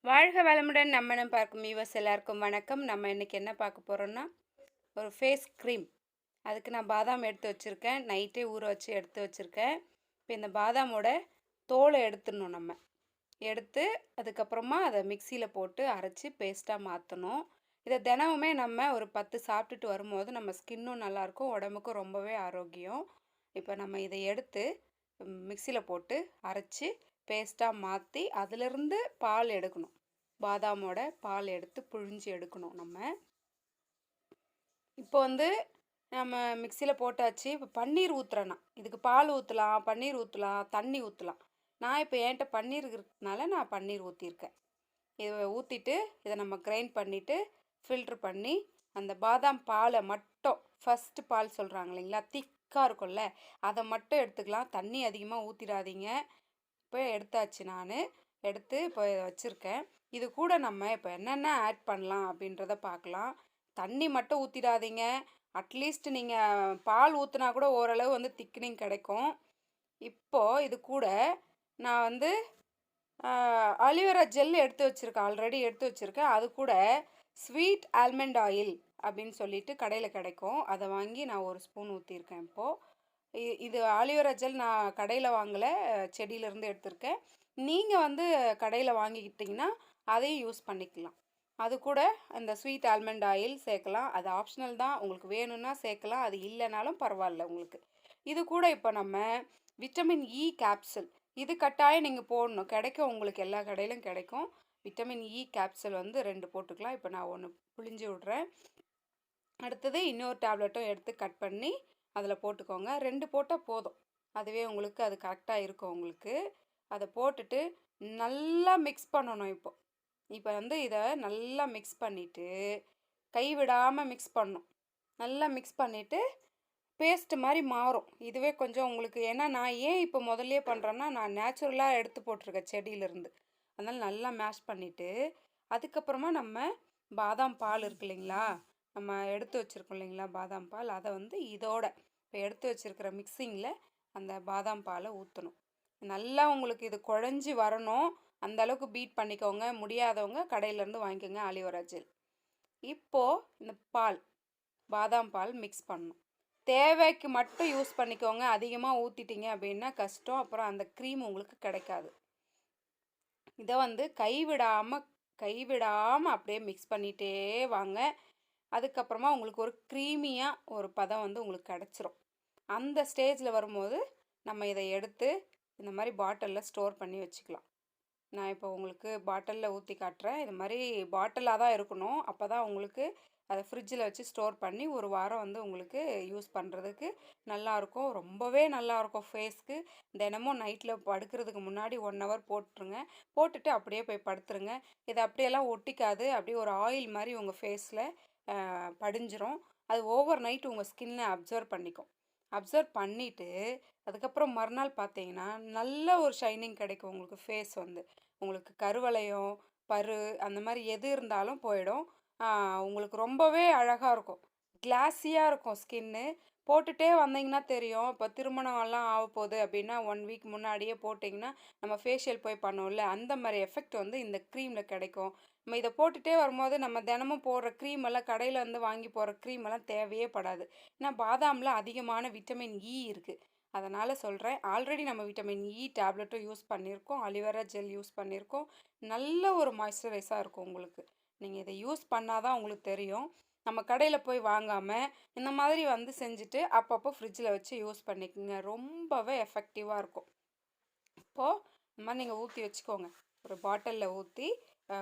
வாழ்க வளமுடன். நம்ம பார்க்கும் வியூவர்ஸ் எல்லாருக்கும் வணக்கம். நம்ம இன்னைக்கு என்ன பார்க்க போகிறோம்னா ஒரு ஃபேஸ் க்ரீம். அதுக்கு நான் பாதாம் எடுத்து வச்சுருக்கேன். நைட்டே ஊற வச்சு எடுத்து வச்சுருக்கேன். இப்போ இந்த பாதாமோட தோலை எடுத்துடணும். நம்ம எடுத்து அதுக்கப்புறமா அதை மிக்சியில் போட்டு அரைச்சி பேஸ்ட்டாக மாற்றணும். இதை தினமுமே நம்ம ஒரு 10 சாப்பிட்டுட்டு வரும்போது நம்ம ஸ்கின்னும் நல்லாயிருக்கும், உடம்புக்கும் ரொம்பவே ஆரோக்கியம். இப்போ நம்ம இதை எடுத்து மிக்சியில் போட்டு அரைச்சி பேஸ்ட்டாக மாற்றி அதிலிருந்து பால் எடுக்கணும். பாதாமோட பால் எடுத்து புழிஞ்சு எடுக்கணும். நம்ம இப்போ நம்ம மிக்சியில் போட்டாச்சு. இப்போ பன்னீர் ஊற்றுறேன்னா இதுக்கு பால் ஊற்றலாம், பன்னீர் ஊற்றலாம், தண்ணி ஊற்றலாம். நான் இப்போ என்கிட்ட பன்னீர் இருக்கிறதுனால நான் பன்னீர் ஊற்றிருக்கேன். இதை ஊற்றிட்டு இதை நம்ம கிரைண்ட் பண்ணிவிட்டு ஃபில்ட்ரு பண்ணி அந்த பாதாம் பாலை மட்டும், ஃபஸ்ட்டு பால் சொல்கிறாங்க இல்லைங்களா, திக்காக இருக்கும்ல, அதை மட்டும் எடுத்துக்கலாம். தண்ணி அதிகமாக ஊற்றிடாதீங்க. இப்போ எடுத்தாச்சு. நான் எடுத்து இப்போ வச்சுருக்கேன். இது கூட நம்ம இப்போ என்னென்ன ஆட் பண்ணலாம் அப்படின்றத பார்க்கலாம். தண்ணி மட்டும் ஊற்றிடாதீங்க. அட்லீஸ்ட் நீங்கள் பால் ஊற்றினா கூட ஓரளவு திக்னிங் கிடைக்கும். இப்போது இது கூட நான் அலிவேரா ஜெல் எடுத்து வச்சுருக்கேன், ஆல்ரெடி எடுத்து வச்சுருக்கேன். அது கூட ஸ்வீட் ஆல்மண்ட் ஆயில் அப்படின்னு சொல்லிட்டு கடையில் கிடைக்கும். அதை வாங்கி நான் ஒரு ஸ்பூன் ஊற்றிருக்கேன். இப்போது இது ஆலிவேரா ஜெல் நான் கடையில் வாங்கலை, செடியிலேருந்து எடுத்திருக்கேன். நீங்கள் கடையில் வாங்கிக்கிட்டிங்கன்னா அதையும் யூஸ் பண்ணிக்கலாம். அது கூட அந்த ஸ்வீட் ஆல்மண்ட் ஆயில் சேர்க்கலாம். அது ஆப்ஷனல் தான், உங்களுக்கு வேணும்னா சேர்க்கலாம், அது இல்லைனாலும் பரவாயில்ல உங்களுக்கு. இது கூட இப்போ நம்ம விட்டமின் இ கேப்சூல், இது கட்டாயம் நீங்கள் போடணும். கிடைக்கும், உங்களுக்கு எல்லா கடையிலும் கிடைக்கும். விட்டமின் இ கேப்சூல் 2 போட்டுக்கலாம். இப்போ நான் ஒன்று புழிஞ்சு விட்றேன். அடுத்தது இன்னொரு டேப்லெட்டும் எடுத்து கட் பண்ணி அதில் போட்டுக்கோங்க. 2 போட்டால் போதும், அதுவே உங்களுக்கு அது கரெக்டாக இருக்கும் உங்களுக்கு. அதை போட்டுட்டு நல்லா மிக்ஸ் பண்ணணும். இப்போ இதை நல்லா மிக்ஸ் பண்ணிவிட்டு கைவிடாமல் மிக்ஸ் பண்ணணும். நல்லா மிக்ஸ் பண்ணிவிட்டு பேஸ்ட் மாதிரி மாறும். இதுவே கொஞ்சம் உங்களுக்கு, ஏன்னா நான் ஏன் இப்போ முதல்லையே பண்ணுறேன்னா, நான் நேச்சுரலாக எடுத்து போட்டிருக்கேன் செடியிலேருந்து. அதனால் நல்லா மேஷ் பண்ணிவிட்டு அதுக்கப்புறமா நம்ம பாதாம் பால் இருக்கு இல்லைங்களா, நம்ம எடுத்து வச்சுருக்கோம் இல்லைங்களா பாதாம் பால், அதை இதோட இப்போ எடுத்து வச்சுருக்கிற மிக்சிங்கில் அந்த பாதாம் பாலை ஊற்றணும். நல்லா உங்களுக்கு இது குழஞ்சி வரணும். அந்த அளவுக்கு பீட் பண்ணிக்கோங்க. முடியாதவங்க கடையிலேருந்து வாங்கிக்கோங்க ஆலிவேரா ஜெல். இப்போது இந்த பால், பாதாம் பால் மிக்ஸ் பண்ணணும். தேவைக்கு மட்டும் யூஸ் பண்ணிக்கோங்க. அதிகமாக ஊற்றிட்டீங்க அப்படின்னா கஷ்டம், அப்புறம் அந்த க்ரீம் உங்களுக்கு கிடைக்காது. இதை கைவிடாமல் அப்படியே மிக்ஸ் பண்ணிகிட்டே வாங்க. அதுக்கப்புறமா உங்களுக்கு ஒரு க்ரீமியாக ஒரு பதம் உங்களுக்கு கிடச்சிரும். அந்த ஸ்டேஜில் வரும்போது நம்ம இதை எடுத்து இந்த மாதிரி பாட்டிலில் ஸ்டோர் பண்ணி வச்சுக்கலாம். நான் இப்போ உங்களுக்கு பாட்டிலில் ஊற்றி காட்டுறேன். இது மாதிரி பாட்டிலாக தான் இருக்கணும். அப்போ தான் உங்களுக்கு அதை ஃப்ரிட்ஜில் வச்சு ஸ்டோர் பண்ணி ஒரு வாரம் உங்களுக்கு யூஸ் பண்ணுறதுக்கு நல்லாயிருக்கும். ரொம்பவே நல்லாயிருக்கும் ஃபேஸ்க்கு. தினமும் நைட்டில் படுக்கிறதுக்கு முன்னாடி 1 ஹவர் போட்டுருங்க. போட்டுட்டு அப்படியே போய் படுத்துருங்க. இது அப்படியெல்லாம் ஒட்டிக்காது. அப்படியே ஒரு ஆயில் மாதிரி உங்கள் ஃபேஸில் படிஞ்சிரும். அது ஓவர் நைட் உங்கள் ஸ்கின்னை அப்சர்வ் பண்ணிக்கும். அப்சர்வ் பண்ணிவிட்டு அதுக்கப்புறம் மறுநாள் பார்த்தீங்கன்னா நல்ல ஒரு ஷைனிங் கிடைக்கும் உங்களுக்கு. ஃபேஸ் உங்களுக்கு கருவளையம், பரு அந்த மாதிரி எது இருந்தாலும் போயிடும். உங்களுக்கு ரொம்பவே அழகாக இருக்கும், கிளாஸியாக இருக்கும் ஸ்கின்னு. போட்டுகிட்டே வந்தீங்கன்னா தெரியும். இப்போ திருமணம்லாம் ஆக போகுது அப்படின்னா 1 வீக் முன்னாடியே போட்டிங்கன்னா நம்ம ஃபேஷியல் போய் பண்ணோம்ல, அந்த மாதிரி எஃபெக்ட் இந்த க்ரீமில் கிடைக்கும். நம்ம இதை போட்டுகிட்டே வரும்போது நம்ம தினமும் போடுற க்ரீம் எல்லாம், கடையில் வாங்கி போடுற க்ரீம் எல்லாம் தேவையே படாது. ஏன்னா பாதாமில் அதிகமான விட்டமின் இ இருக்குது. அதனால் சொல்கிறேன். ஆல்ரெடி நம்ம விட்டமின் இ டேப்லெட்டும் யூஸ் பண்ணியிருக்கோம், அலிவேரா ஜெல் யூஸ் பண்ணியிருக்கோம். நல்ல ஒரு மாய்ஸ்சரைஸாக இருக்கும் உங்களுக்கு. நீங்கள் இதை யூஸ் பண்ணால் தான் உங்களுக்கு தெரியும். நம்ம கடையில் போய் வாங்காமல் இந்த மாதிரி செஞ்சுட்டு அப்பப்போ ஃப்ரிட்ஜில் வச்சு யூஸ் பண்ணிக்கோங்க. ரொம்பவே எஃபெக்டிவாக இருக்கும். இப்போது இந்த மாதிரி நீங்கள் ஊற்றி வச்சுக்கோங்க. ஒரு பாட்டிலில் ஊற்றி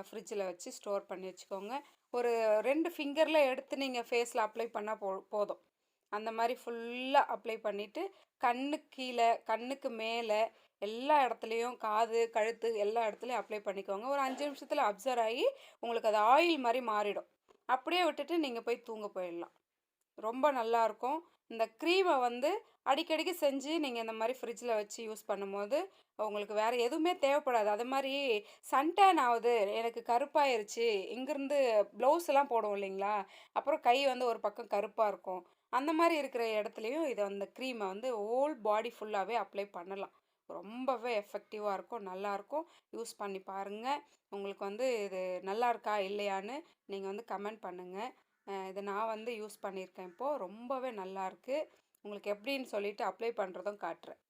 ஃப்ரிட்ஜில் வச்சு ஸ்டோர் பண்ணி வச்சுக்கோங்க. ஒரு 2 ஃபிங்கரில் எடுத்து நீங்கள் ஃபேஸில் அப்ளை பண்ணால் போதும். அந்த மாதிரி ஃபுல்லாக அப்ளை பண்ணிவிட்டு கண்ணுக்கு கீழே, கண்ணுக்கு மேலே, எல்லா இடத்துலையும், காது, கழுத்து எல்லா இடத்துலையும் அப்ளை பண்ணிக்கோங்க. ஒரு 5 நிமிஷத்தில் அப்சர்வ் ஆகி உங்களுக்கு அது ஆயில் மாதிரி மாறிடும். அப்படியே விட்டுட்டு நீங்கள் போய் தூங்க போயிடலாம். ரொம்ப நல்லாயிருக்கும். இந்த க்ரீமை அடிக்கடிக்கு செஞ்சு நீங்கள் இந்த மாதிரி ஃப்ரிட்ஜில் வச்சு யூஸ் பண்ணும்போது உங்களுக்கு வேறு எதுவுமே தேவைப்படாது. அது மாதிரி சன்டேன் ஆகுது, எனக்கு கருப்பாயிருச்சு, இங்கேருந்து ப்ளவுஸ் எல்லாம் போடுவோம் இல்லைங்களா, அப்புறம் கை ஒரு பக்கம் கருப்பாக இருக்கும், அந்த மாதிரி இருக்கிற இடத்துலையும் இதை க்ரீமை ஹோல் பாடி ஃபுல்லாகவே அப்ளை பண்ணலாம். ரொம்பவே எஃபெக்டிவாக இருக்கும், நல்லாயிருக்கும். யூஸ் பண்ணி பாருங்கள். உங்களுக்கு வந்து இது நல்லா இருக்கா இல்லையான்னு நீங்கள் வந்து கமெண்ட் பண்ணுங்கள். இதை நான் வந்து யூஸ் பண்ணியிருக்கேன் இப்போது, ரொம்பவே நல்லாயிருக்கு. உங்களுக்கு எப்படின்னு சொல்லிவிட்டு அப்ளை பண்ணுறதும் காட்டுறேன்.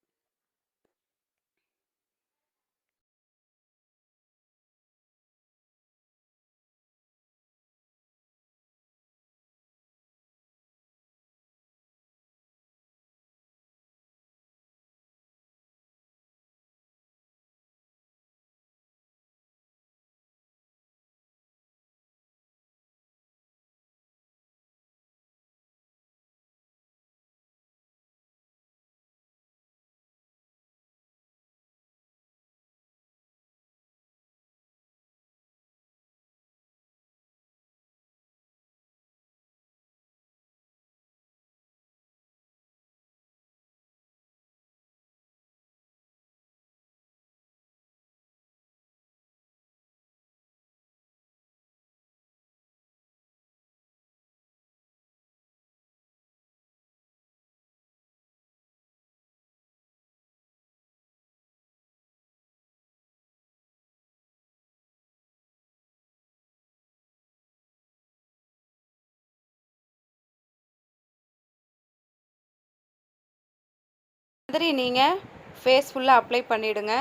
மாதிரி நீங்கள் ஃபேஸ் ஃபுல்லாக அப்ளை பண்ணிவிடுங்க.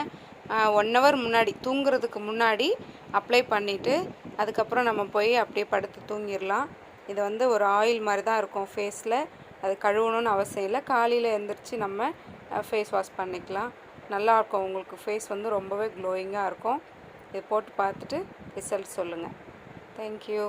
1 ஹவர் முன்னாடி, தூங்குறதுக்கு முன்னாடி அப்ளை பண்ணிவிட்டு அதுக்கப்புறம் நம்ம போய் அப்படியே படுத்து தூங்கிடலாம். இது வந்து ஒரு ஆயில் மாதிரி தான் இருக்கும் ஃபேஸில். அது கழுவணும்னு அவசியம் இல்லை. காலையில் எழுந்திரிச்சு நம்ம ஃபேஸ் வாஷ் பண்ணிக்கலாம். நல்லாயிருக்கும். உங்களுக்கு ஃபேஸ் வந்து ரொம்பவே க்ளோயிங்காக இருக்கும். இது போட்டு பார்த்துட்டு ரிசல்ட் சொல்லுங்கள். தேங்க்யூ.